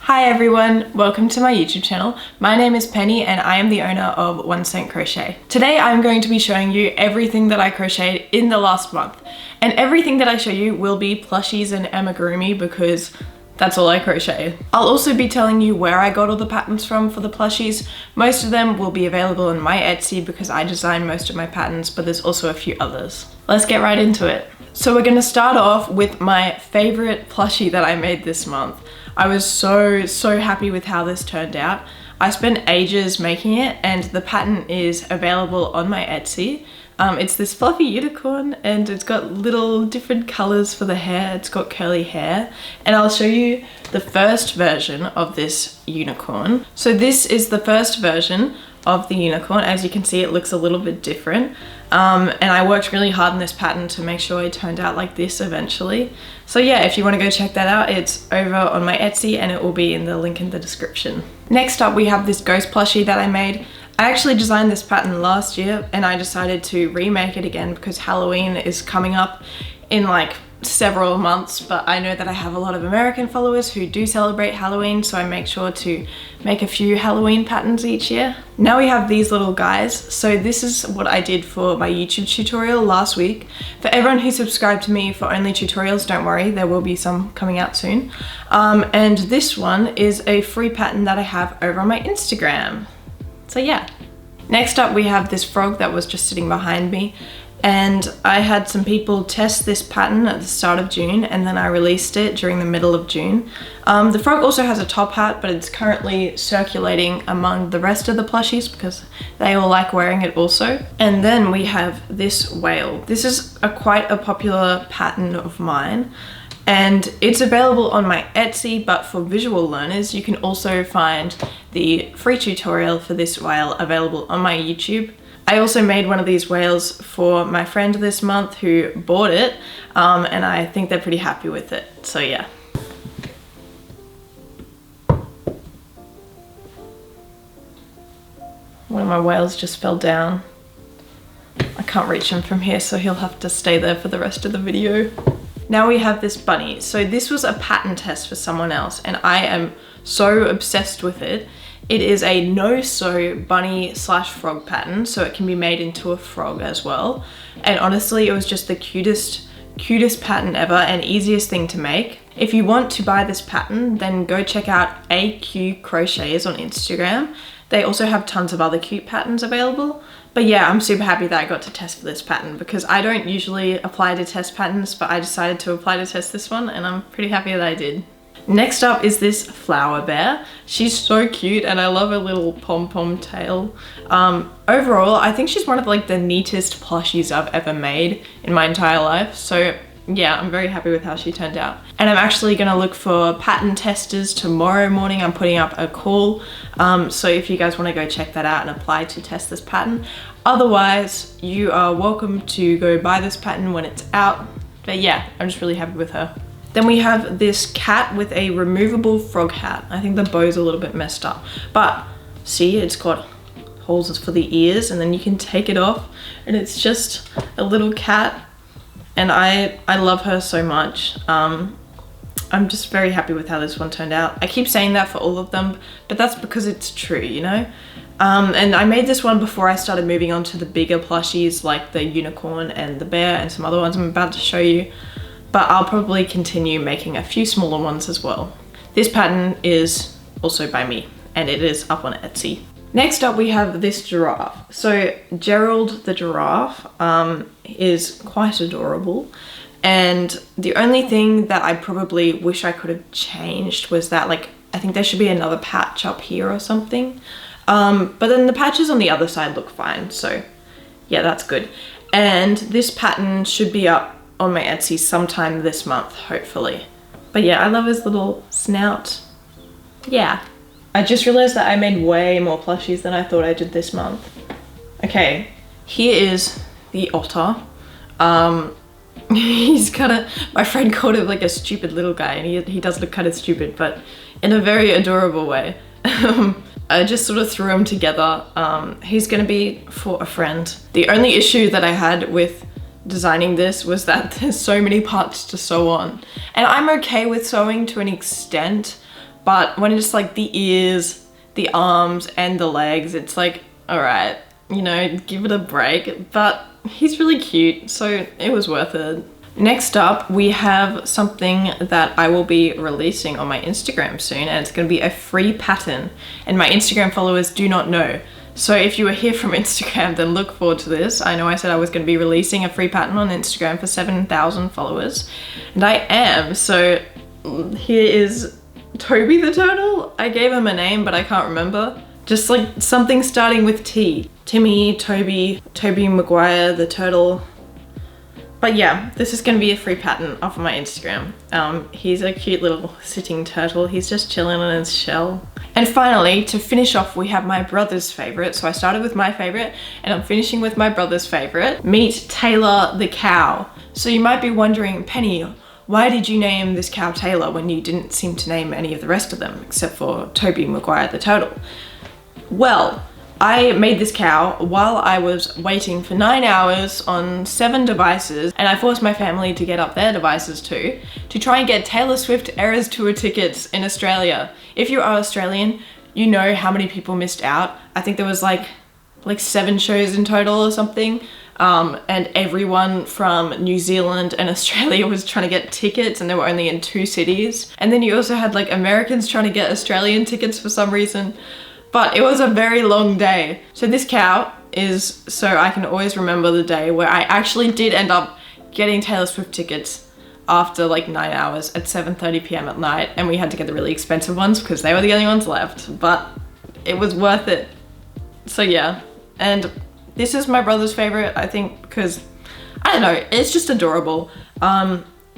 Hi everyone, welcome to my YouTube channel. My name is Penny and I am the owner of 1 Cent Crochet. Today I'm going to be showing you everything that I crocheted in the last month. And everything that I show you will be plushies and amigurumi because that's all I crochet. I'll also be telling you where I got all the patterns from for the plushies. Most of them will be available on my Etsy because I design most of my patterns, but there's also a few others. Let's get right into it. So we're gonna start off with my favorite plushie that I made this month. I was so happy with how this turned out. I spent ages making it and the pattern is available on my Etsy. It's this fluffy unicorn and it's got little different colors for the hair. It's got curly hair and I'll show you the first version of this unicorn. So this is the first version of the unicorn. As you can see, it looks a little bit different. And I worked really hard on this pattern to make sure it turned out like this eventually. So yeah, if you want to go check that out, it's over on my Etsy and it will be in the link in the description. Next up, we have this ghost plushie that I made. I actually designed this pattern last year and I decided to remake it again because Halloween is coming up in like several months, but I know that I have a lot of American followers who do celebrate Halloween, so I make sure to make a few Halloween patterns each year. Now we have these little guys. So this is what I did for my YouTube tutorial last week. For everyone who subscribed to me for only tutorials, don't worry, there will be some coming out soon. And this one is a free pattern that I have over on my Instagram. So yeah. Next up we have this frog that was just sitting behind me. And I had some people test this pattern at the start of June and then I released it during the middle of June. The frog also has a top hat, but it's currently circulating among the rest of the plushies because they all like wearing it also. And then we have this whale. This is quite a popular pattern of mine and it's available on my Etsy, but for visual learners you can also find the free tutorial for this whale available on my YouTube. I also made one of these whales for my friend this month who bought it, and I think they're pretty happy with it, so yeah. One of my whales just fell down. I can't reach him from here, so he'll have to stay there for the rest of the video. Now we have this bunny. So this was a pattern test for someone else, and I am so obsessed with it. It is a no-sew bunny slash frog pattern, so it can be made into a frog as well. And honestly, it was just the cutest pattern ever and easiest thing to make. If you want to buy this pattern, then go check out AQ Crochets on Instagram. They also have tons of other cute patterns available. But yeah, I'm super happy that I got to test for this pattern because I don't usually apply to test patterns, but I decided to apply to test this one and I'm pretty happy that I did. Next up is this flower bear. She's so cute and I love her little pom-pom tail. Overall, I think she's one of like the neatest plushies I've ever made in my entire life. So yeah, I'm very happy with how she turned out. And I'm actually gonna look for pattern testers tomorrow morning. I'm putting up a call. So if you guys wanna go check that out and apply to test this pattern. Otherwise, you are welcome to go buy this pattern when it's out. But yeah, I'm just really happy with her. Then we have this cat with a removable frog hat. I think the bow's a little bit messed up, but see, it's got holes for the ears and then you can take it off and it's just a little cat and I love her so much. I'm just very happy with how this one turned out. I keep saying that for all of them, but that's because it's true, you know? And I made this one before I started moving on to the bigger plushies like the unicorn and the bear and some other ones I'm about to show you. But I'll probably continue making a few smaller ones as well. This pattern is also by me and it is up on Etsy. Next up we have this giraffe. So Gerald the giraffe is quite adorable and the only thing that I probably wish I could have changed was that like I think there should be another patch up here or something. But then the patches on the other side look fine, so yeah, that's good. And this pattern should be up on my Etsy sometime this month, hopefully. But yeah, I love his little snout. Yeah. I just realized that I made way more plushies than I thought I did this month. Okay, here is the otter. He's my friend called him like a stupid little guy and he does look kind of stupid, but in a very adorable way. I just sort of threw them together. He's gonna be for a friend. The only issue that I had with designing this was that there's so many parts to sew on. And I'm okay with sewing to an extent, But when it's like the ears, the arms, and the legs, it's like, all right, you know, give it a break. But he's really cute, so it was worth it. Next up, we have something that I will be releasing on my Instagram soon, and it's going to be a free pattern, and my Instagram followers do not know. So if you are here from Instagram, then look forward to this. I know I said I was going to be releasing a free pattern on Instagram for 7,000 followers, and I am. So here is Toby the turtle. I gave him a name, but I can't remember. Just like something starting with T. Timmy, Toby, Toby Maguire the turtle. But yeah, this is going to be a free pattern off of my Instagram. He's a cute little sitting turtle. He's just chilling in his shell. And finally, to finish off, we have my brother's favorite. So I started with my favorite and I'm finishing with my brother's favorite. Meet Taylor the cow. So you might be wondering, Penny, why did you name this cow Taylor when you didn't seem to name any of the rest of them except for Toby Maguire the turtle? Well, I made this cow while I was waiting for 9 hours on 7 devices, and I forced my family to get up their devices too, to try and get Taylor Swift Eras Tour tickets in Australia. If you are Australian, you know how many people missed out. I think there was like 7 shows in total or something. And everyone from New Zealand and Australia was trying to get tickets, and they were only in 2 cities. And then you also had like Americans trying to get Australian tickets for some reason. But it was a very long day. So this cow is so I can always remember the day where I actually did end up getting Taylor Swift tickets after like 9 hours at 7:30 p.m. at night, and we had to get the really expensive ones because they were the only ones left, but it was worth it. So yeah, and this is my brother's favorite, I think, because I don't know, it's just adorable.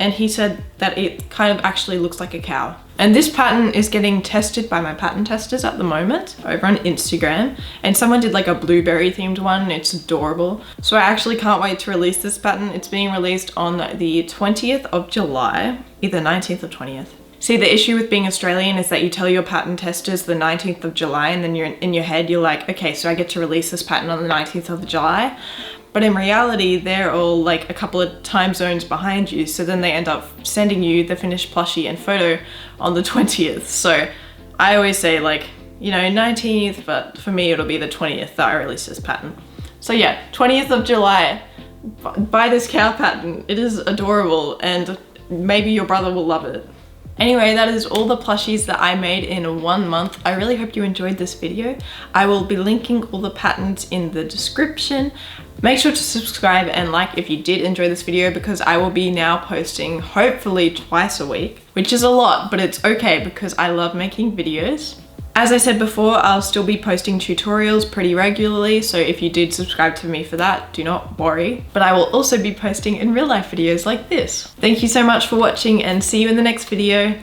And he said that it kind of actually looks like a cow. And this pattern is getting tested by my pattern testers at the moment over on Instagram. And someone did like a blueberry themed one, and it's adorable. So I actually can't wait to release this pattern. It's being released on the 20th of July, either 19th or 20th. See, the issue with being Australian is that you tell your pattern testers the 19th of July, and then you're in your head, you're like, okay, so I get to release this pattern on the 19th of July. But in reality, they're all like a couple of time zones behind you. So then they end up sending you the finished plushie and photo on the 20th. So I always say like, you know, 19th, but for me, it'll be the 20th that I release this pattern. So yeah, 20th of July, buy this cow pattern. It is adorable, and maybe your brother will love it. Anyway, that is all the plushies that I made in 1 month. I really hope you enjoyed this video. I will be linking all the patterns in the description. Make sure to subscribe and like if you did enjoy this video, because I will be now posting hopefully twice a week, which is a lot, but it's okay because I love making videos. As I said before, I'll still be posting tutorials pretty regularly, so if you did subscribe to me for that, do not worry. But I will also be posting in real life videos like this. Thank you so much for watching, and see you in the next video.